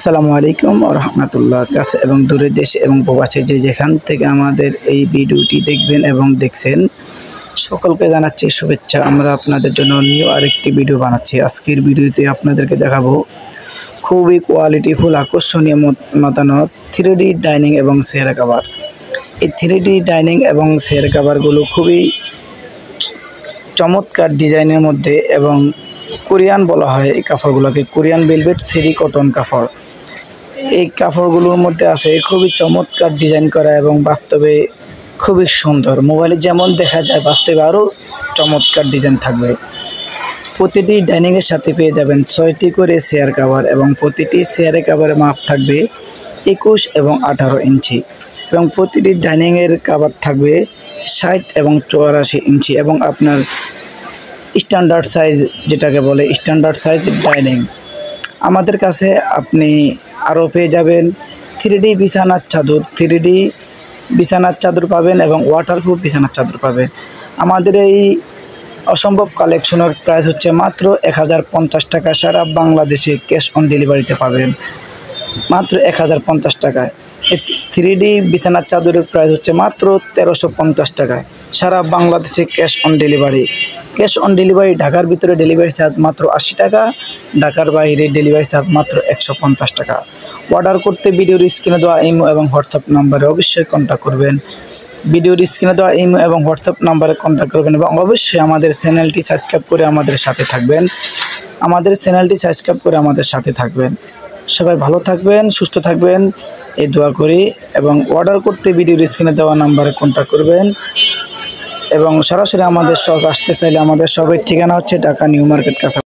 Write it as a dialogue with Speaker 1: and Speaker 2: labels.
Speaker 1: আসসালামু আলাইকুম ওয়া রাহমাতুল্লাহ। কাছে এবং দূরে দেশে এবং প্রবাসে যে যেখান থেকে আমাদের এই ভিডিওটি দেখবেন এবং দেখছেন, সকলকে জানাচ্ছি শুভেচ্ছা। আমরা আপনাদের জন্য নিউ আরেকটি ভিডিও বানাচ্ছি। আজকের ভিডিওতে আপনাদেরকে দেখাবো খুবই কোয়ালিটিফুল আকর্ষণীয় মাতানো 3D ডাইনিং এবং চেয়ার কভার। এই 3D ডাইনিং এবং চেয়ার কভারগুলো খুবই চমৎকার ডিজাইনের মধ্যে এবং কোরিয়ান বলা হয় এই কাপড়গুলোকে, কোরিয়ান ভেলভেট সেরি কটন কাপড়। এই কাপড়গুলোর মধ্যে আছে খুবই চমৎকার ডিজাইন করা এবং বাস্তবে খুবই সুন্দর। মোবাইলে যেমন দেখা যায় বাস্তবে আরও চমৎকার ডিজাইন থাকবে। প্রতিটি ডাইনিংয়ের সাথে পেয়ে যাবেন 6টি করে চেয়ার কভার এবং প্রতিটি চেয়ারে কভারের মাপ থাকবে 21 এবং 18 ইঞ্চি এবং প্রতিটি ডাইনিংয়ের কভার থাকবে 60 এবং 84 ইঞ্চি এবং আপনার স্ট্যান্ডার্ড সাইজ, যেটাকে বলে স্ট্যান্ডার্ড সাইজ ডাইনিং। আমাদের কাছে আপনি আরও পেয়ে যাবেন 3D বিছানার চাদর, 3D বিছানার চাদর পাবেন এবং ওয়াটারপ্রুফ বিছানার চাদর পাবেন। আমাদের এই অসম্ভব কালেকশনের প্রাইস হচ্ছে মাত্র 1050 টাকা। সারা বাংলাদেশে ক্যাশ অন ডেলিভারিতে পাবেন মাত্র 1050 টাকায়। এই 3D বিছানার চাদরের প্রাইস হচ্ছে মাত্র 1350 টাকায়। সারা বাংলাদেশে cash on delivery. Cash on delivery ঢাকার ভিতরে ডেলিভারি চার্জ মাত্র 80 টাকা, ঢাকার বাইরে ডেলিভারি চার্জ মাত্র 150 টাকা। অর্ডার করতে ভিডিওর স্ক্রিনে দেওয়া ইমো এবং হোয়াটসঅ্যাপ নাম্বারে অবশ্যই কন্ট্যাক্ট করবেন। ভিডিওর স্ক্রিনে দেওয়া ইমো এবং হোয়াটসঅ্যাপ নাম্বারে কন্ট্যাক্ট করবেন এবং অবশ্যই আমাদের চ্যানেলটি সাবস্ক্রাইব করে আমাদের সাথে থাকবেন। আমাদের চ্যানেলটি সাবস্ক্রাইব করে আমাদের সাথে থাকবেন। সবাই ভালো থাকবেন, সুস্থ থাকবেন এই দোয়া করি এবং অর্ডার করতে ভিডিওর স্ক্রিনে দেওয়া নাম্বারে কন্ট্যাক্ট করবেন এবং সরাসরি আমাদের শপ আসতে চাইলে আমাদের শপের ঠিকানা হচ্ছে ঢাকা নিউ মার্কেট কাছা।